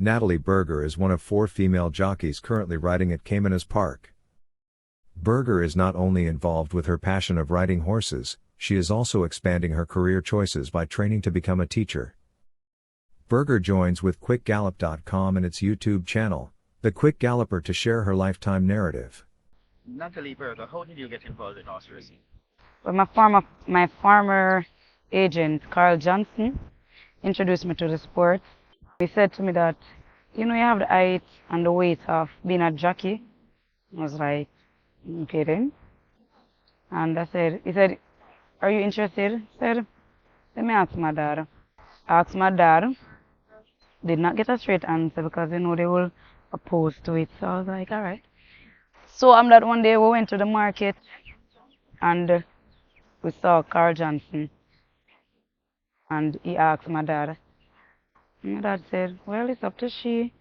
Natalie Berger is one of 4 female jockeys currently riding at Caymanas Park. Berger is not only involved with her passion of riding horses, she is also expanding her career choices by training to become a teacher. Berger joins with QuickGallop.com and its YouTube channel, The Quick Galloper, to share her lifetime narrative. Natalie Berger, how did you get involved in horse racing? Well, my former agent, Carl Johnson, introduced me to the sport. He said to me that, you have the height and the weight of being a jockey. I was like, okay then. And he said, are you interested? I said, let me ask my dad. I asked my dad, did not get a straight answer because they will oppose to it. So I was like, all right. So that one day we went to the market and we saw Carl Johnson. And he asked my dad. My dad said, well, it's up to she.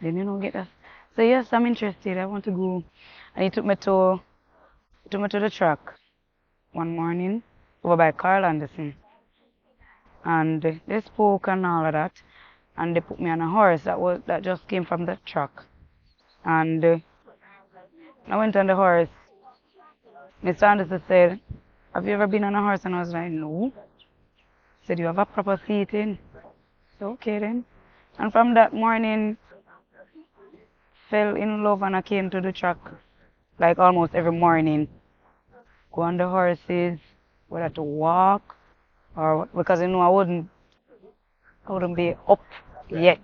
Then get us. So yes, I'm interested. I want to go. And he took me to the track one morning over by Carl Anderson. And they spoke and all of that. And they put me on a horse that just came from the track. And I went on the horse. Mr. Anderson said, have you ever been on a horse? And I was like, no. He said, you have a proper seating. So okay then. And from that morning, fell in love and I came to the track like almost every morning. Go on the horses, whether to walk or because I wouldn't be up yet.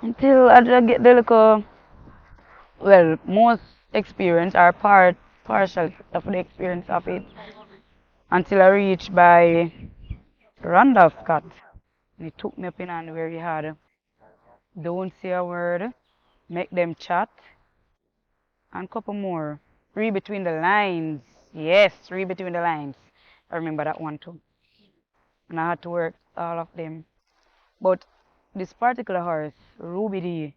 Until I get the little, most experience or partial of the experience of it. Until I reached by Randolph Scott. And he took me up in hand where he had, don't say a word, make them chat, and a couple more. Read between the lines. Yes, read between the lines. I remember that one too. And I had to work all of them. But this particular horse, Ruby D,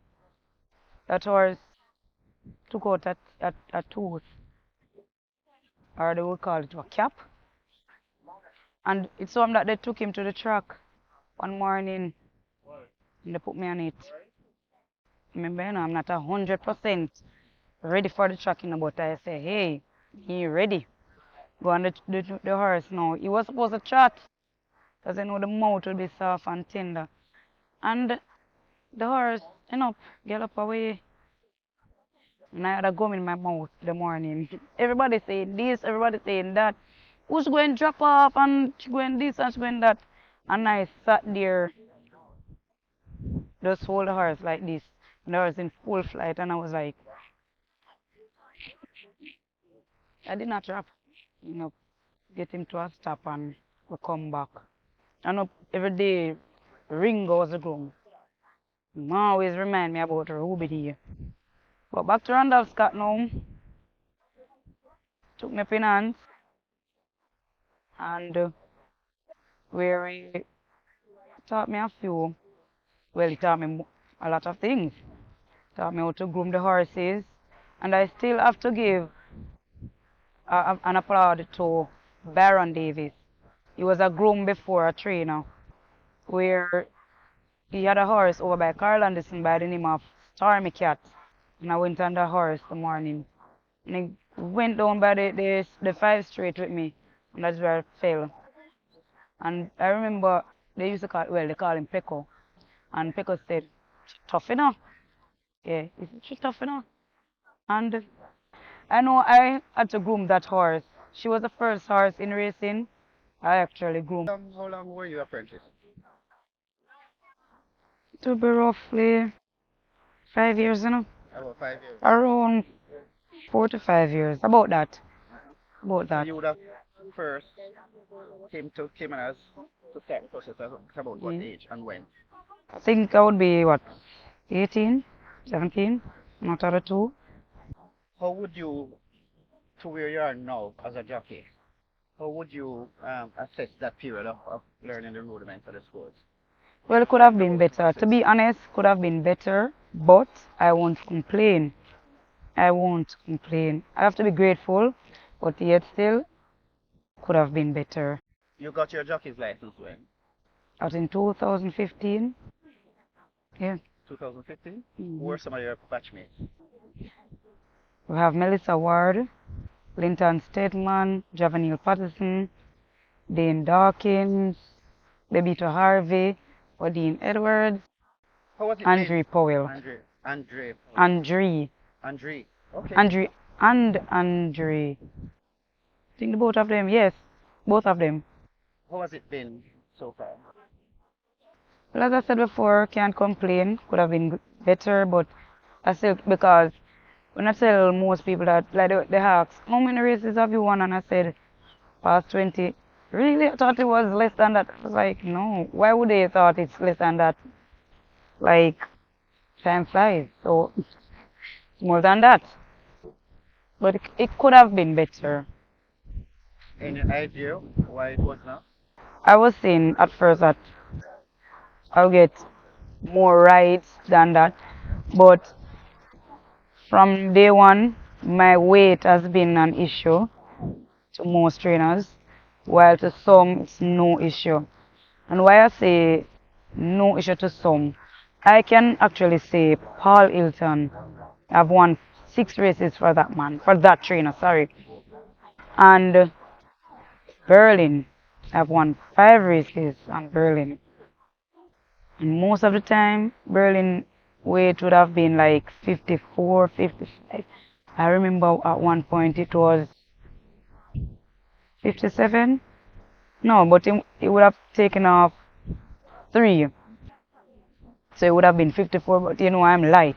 that horse took out a tooth, or they would call it a cap. And it's so that they took him to the track one morning and they put me on it. Remember, I'm not 100% ready for the track, but I say, hey, he ready. Go on the horse now. He was supposed to trot because the mouth will be soft and tender. And the horse, gallop away. And I had a gum in my mouth the morning. Everybody saying this, everybody saying that. Who's going to drop off and going this and going that. And I sat there, just hold the horse like this. And the horse in full flight and I was like, I did not drop. Get him to a stop and we come back. Every day, Ringo was a groom. Always remind me about Ruby here. But back to Randolph Scott now. Took me finance. And where he taught me a few. Well, he taught me a lot of things. Taught me how to groom the horses. And I still have to give an applaud to Baron Davis. He was a groom before a trainer, where he had a horse over by Carl Anderson by the name of Stormy Cat. And I went on the horse the morning. And he went down by the 5 straight with me. And that's where I fell. And I remember they call him Pecco. And Pecco said, tough enough. Yeah, she's tough enough. And I know I had to groom that horse. She was the first horse in racing I actually groomed. How long were you apprentice? It will be roughly 5 years, About 5 years. Around 4 to 5 years. About that. So you would have first came to Caymanas to start the process about what age and when? I think I would be, 18, 17, not out of 2. How would you, to where you are now as a jockey, how would you assess that period of learning the rudiments of the sports? Well, it could have been better. To be honest, could have been better, but I won't complain. I won't complain. I have to be grateful, but yet still, could have been better. You got your jockey's license when? Out in 2015. Yeah. 2015? Who Hmm. were some of your batchmates? We have Melissa Ward, Linton Stateman, Javanil Patterson, Dane Dawkins, Bebito Harvey, Odine Edwards, How was it been? Andre Powell, Andre. Andre, Okay. Andre, and Andre. I think the both of them, yes, both of them. How has it been so far? Well, as I said before, can't complain. Could have been better, but I still, because when I tell most people that, like they ask, how many races have you won? And I said, past 20. Really? I thought it was less than that. I was like, no. Why would they thought it's less than that? Like, time flies. So, it's more than that. But it could have been better. Any idea why it was not? I was saying at first that I'll get more rides than that. But from day one, my weight has been an issue to most trainers, while to some it's no issue. And why I say no issue to some, I can actually say Paul Hilton, I've won 6 races for that man, for that trainer, sorry. And Berlin, I've won 5 races on Berlin. And most of the time, Berlin weight would have been like 54, 55. I remember at one point it was 57. No, but it would have taken off 3. So it would have been 54, but you know, I'm light.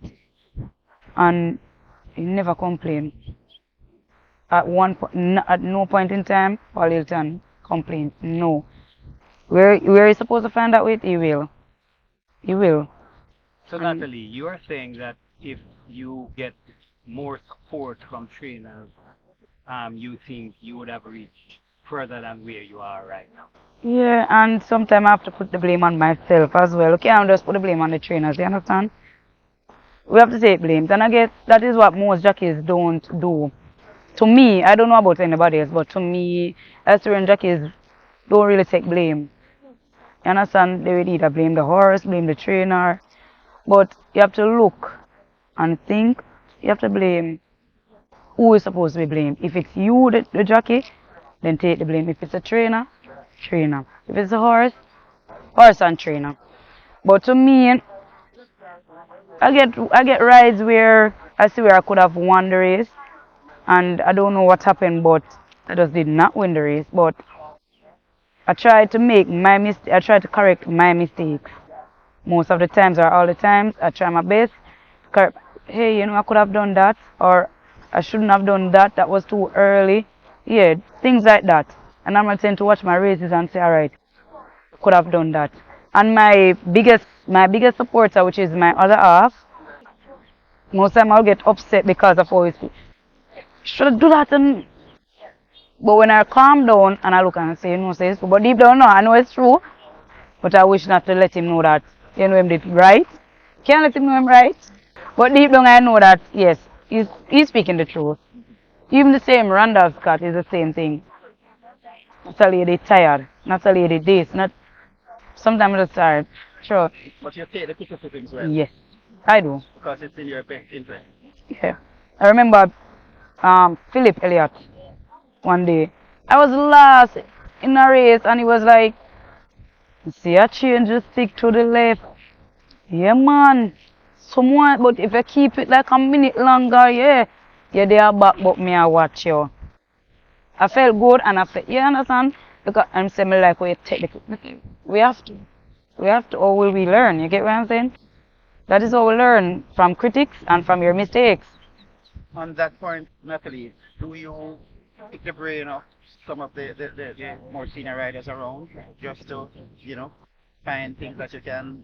And he never complained. At no point in time, Paul Hilton complained. No. Where he's supposed to find that weight, he will. He will. So And Natalie, you are saying that if you get more support from trainers, you think you would have reached further than where you are right now. yeah, and sometimes I have to put the blame on myself as well. Okay, I'm just put the blame on the trainers, you understand? We have to take blames, and I guess that is what most jockeys don't do. To me, I don't know about anybody else, but to me, Australian jockeys don't really take blame. You understand? They will either blame the horse, blame the trainer, but you have to look and think. You have to blame who is supposed to be blamed. If it's you, the jockey, then take the blame. If it's a trainer, trainer. If it's a horse, horse and trainer. But to me, I get rides where I see where I could have won the race, and I don't know what happened, but I just did not win the race. But I tried to make my mistake. I tried to correct my mistakes. Most of the times or all the times, I try my best. Correct. Hey, I could have done that, or I shouldn't have done that. That was too early. Yeah, things like that. And I'm going to watch my races and say, all right, could have done that. And my biggest supporter, which is my other half, most time I'll get upset because of always should I do that and but when I calm down and I look and say, say it's true. But deep down no, I know it's true. But I wish not to let him know that him did right. Can't let him know I'm right. But deep down I know that yes, he's speaking the truth. Even the same Randall Scott is the same thing. Not a lady tired, not a lady this, not sometimes I'm just tired. Sure. But you take the criticisms well Yes, I do. because it's in your best interest. Yeah. I remember Philip Elliott one day. I was last in a race and he was like, see a change, just stick to the left. Yeah man. Someone but if you keep it like a minute longer, yeah. Yeah they are back but me I watch you. I felt good and I felt you understand? Because I'm saying like we take the we have to. We have to or will we learn, you get what I'm saying? That is how we learn from critics and from your mistakes. On that point, Natalie, do you pick the brain of some of the more senior riders around just to, find things that you can,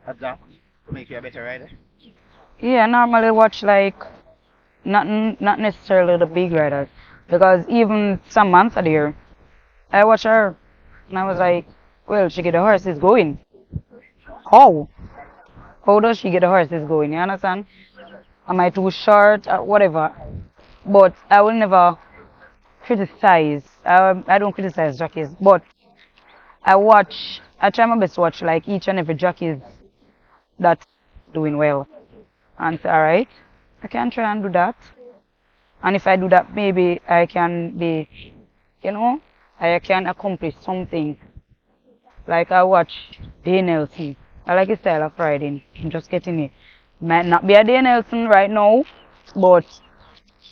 adapt to make you a better rider? Yeah, I normally watch like not necessarily the big riders. Because even some months a year I watch her and I was like, well she get the horses going. How? How does she get the horses going? You understand? Am I too short? Whatever. But I will never criticize. I don't criticize jockeys. But I try my best to watch like each and every jockeys that's doing well. And say, alright, I can try and do that. And if I do that, maybe I can be, you know, I can accomplish something. Like I watch Dane Nelson. I like his style of riding. I'm just getting it. Might not be a Dane Nelson right now, but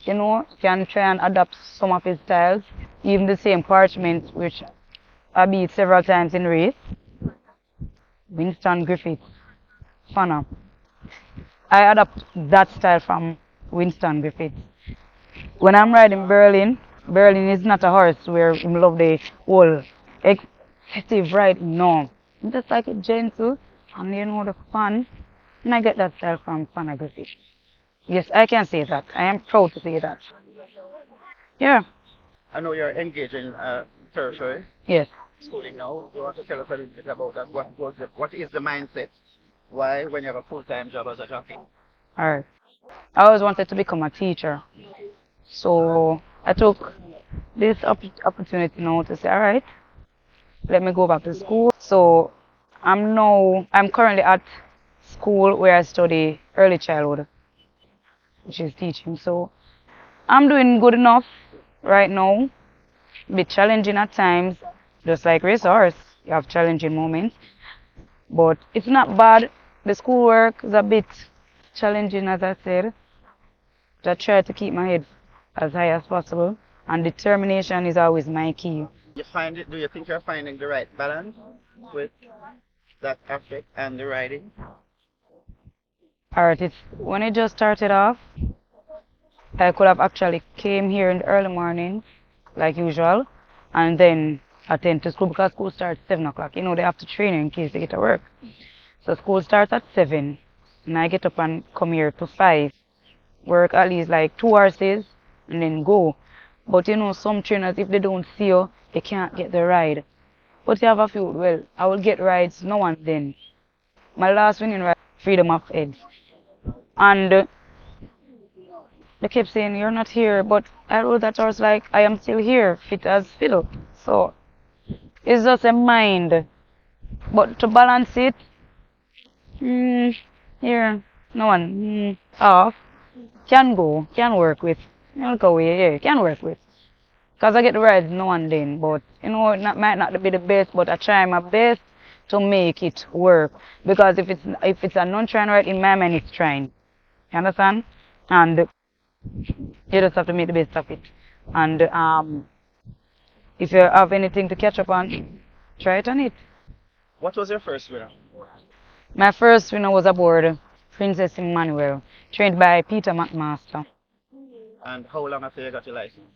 you know, can try and adapt some of his styles. Even the same parchment, which I beat several times in race. Winston Griffiths, Fana. I adapt that style from Winston Griffiths. When I'm riding Berlin, Berlin is not a horse where I love the whole excessive riding. No, it's just like a gentle and you know the fun. And I get that style from Fana Griffiths. Yes, I can say that. I am proud to say that. Yeah. I know you're engaged in tertiary Yes. schooling now. You want to tell us a little bit about that? What is the mindset? Why, when you have a full-time job as a jockey? Alright. I always wanted to become a teacher. So I took this opportunity now to say, alright, let me go back to school. So I'm currently at school where I study early childhood, which is teaching. So I'm doing good enough right now. A bit challenging at times, just like race horse. You have challenging moments, but it's not bad. The schoolwork is a bit challenging, as I said. I try to keep my head as high as possible, and determination is always my key. You find it? Do you think you're finding the right balance with that aspect and the riding? Alright, when it just started off, I could have actually came here in the early morning, like usual, and then attend to school because school starts 7 o'clock. You know, they have to train you in case they get to work. So school starts at 7, and I get up and come here to 5, work at least like 2 hours, and then go. But you know, some trainers, if they don't see you, they can't get the ride. But you have a few, well, I will get rides now and then. My last winning ride, Freedom of Edge. And they kept saying, you're not here, but I rode that horse like, I am still here, fit as fiddle. So, it's just a mind. But to balance it, here, no one, off, can go, can work with. Look away, yeah, can work with. Because I get the rides now and then, but, you know, it might not be the best, but I try my best to make it work. Because if it's a non-train ride, in my mind, it's trying. You understand? And you just have to make the best of it. And if you have anything to catch up on, try it on it. What was your first winner? My first winner was aboard Princess Emmanuel, trained by Peter McMaster. And how long after you got your license?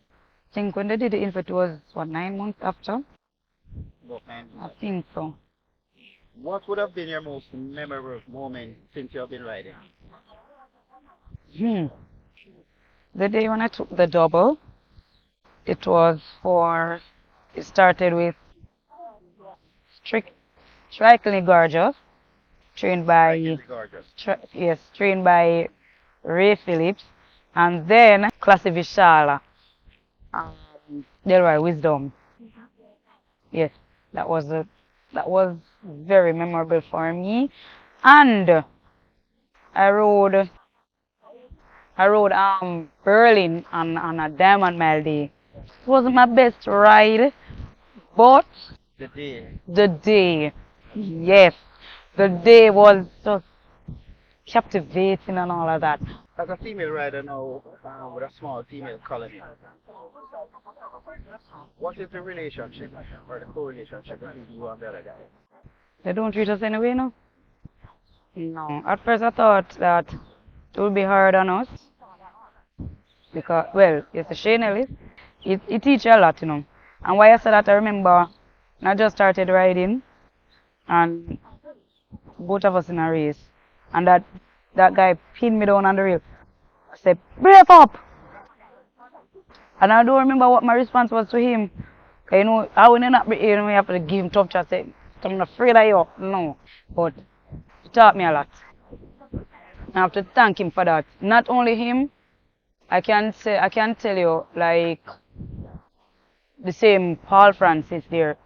I think when they did the infant it was, what, 9 months after? About 9 I months. think so. What would have been your most memorable moment since you have been riding? The day when I took the double, it started with Strikingly Gorgeous, trained by, Strikingly Gorgeous. yes, trained by Ray Phillips, and then Classy Vishala, Delroy Wisdom. Yes, that was very memorable for me, and I rode Berlin on a Diamond Mile day. It wasn't my best ride, but The day. yes, the day was just captivating and all of that. As a female rider now, with a small female colony, what is the relationship or the co-relationship between you and the other guy? They don't treat us anyway, no? No. At first I thought that it would be hard on us. Because, well, it's a Shane Ellis. He teach you a lot, you know. And why I said that, I remember I just started riding, and both of us in a race. And that guy pinned me down on the rail. I said, break up! And I don't remember what my response was to him. You know, I would not be here, we have to give him tough chat, say, I'm not afraid of you. No. But he taught me a lot. I have to thank him for that. Not only him, I can tell you, like, the same Paul Francis there.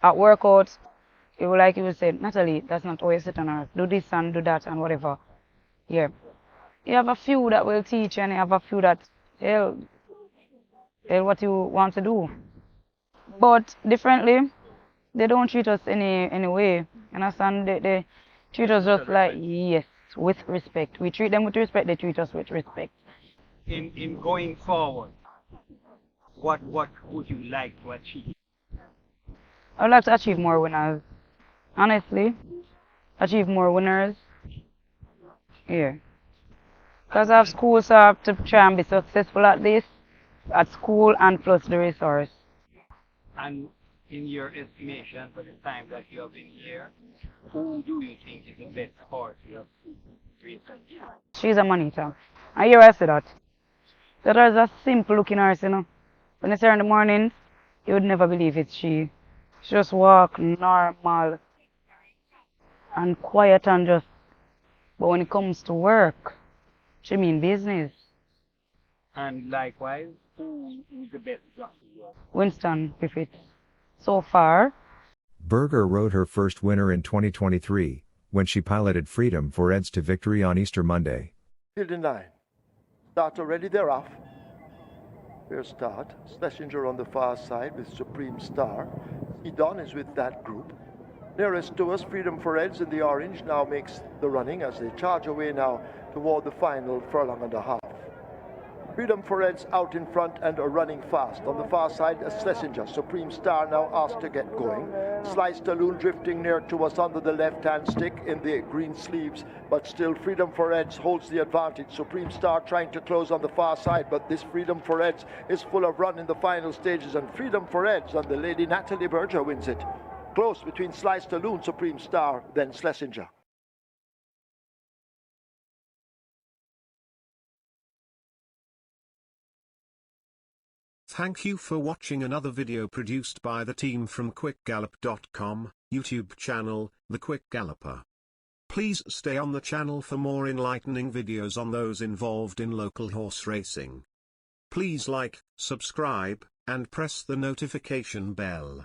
At workouts, it will like you would say, Natalie, that's not how you sit on earth. Do this and do that and whatever. Yeah. You have a few that will teach and you have a few that tell what you want to do. But differently, they don't treat us any way. You understand? They treat us just like, yes, with respect. We treat them with respect, they treat us with respect. In going forward, what would you like to achieve? I would like to achieve more winners. Honestly, achieve more winners. Yeah. Because I have school, so I have to try and be successful at this, at school and plus the resource. And in your estimation, for the time that you have been here, who do you think is the best horse you have recently? She's a monitor. I hear I say that. That is a simple looking horse, you know. When you see her in the morning, you would never believe it's she. She just walk normal and quiet and just, but when it comes to work, she mean business. And likewise, who is the best jockey? Winston Griffith. So far, Berger rode her first winner in 2023, when she piloted Freedom for Eds to victory on Easter Monday. Field in 9. Start already, they're off. Fair start. Schlesinger on the far side with Supreme Star. Edon is with that group. Nearest to us, Freedom for Eds in the orange now makes the running as they charge away now toward the final furlong and a half. Freedom for Eds out in front and are running fast. On the far side, Schlesinger. Supreme Star now asked to get going. Slice Talloon drifting near to us under the left-hand stick in the green sleeves, but still Freedom for Eds holds the advantage. Supreme Star trying to close on the far side, but this Freedom for Eds is full of run in the final stages, and Freedom for Eds and the lady Natalie Berger wins it. Close between Slice Talloon, Supreme Star, then Schlesinger. Thank you for watching another video produced by the team from QuickGallop.com, YouTube channel, The Quick Galloper. Please stay on the channel for more enlightening videos on those involved in local horse racing. Please like, subscribe, and press the notification bell.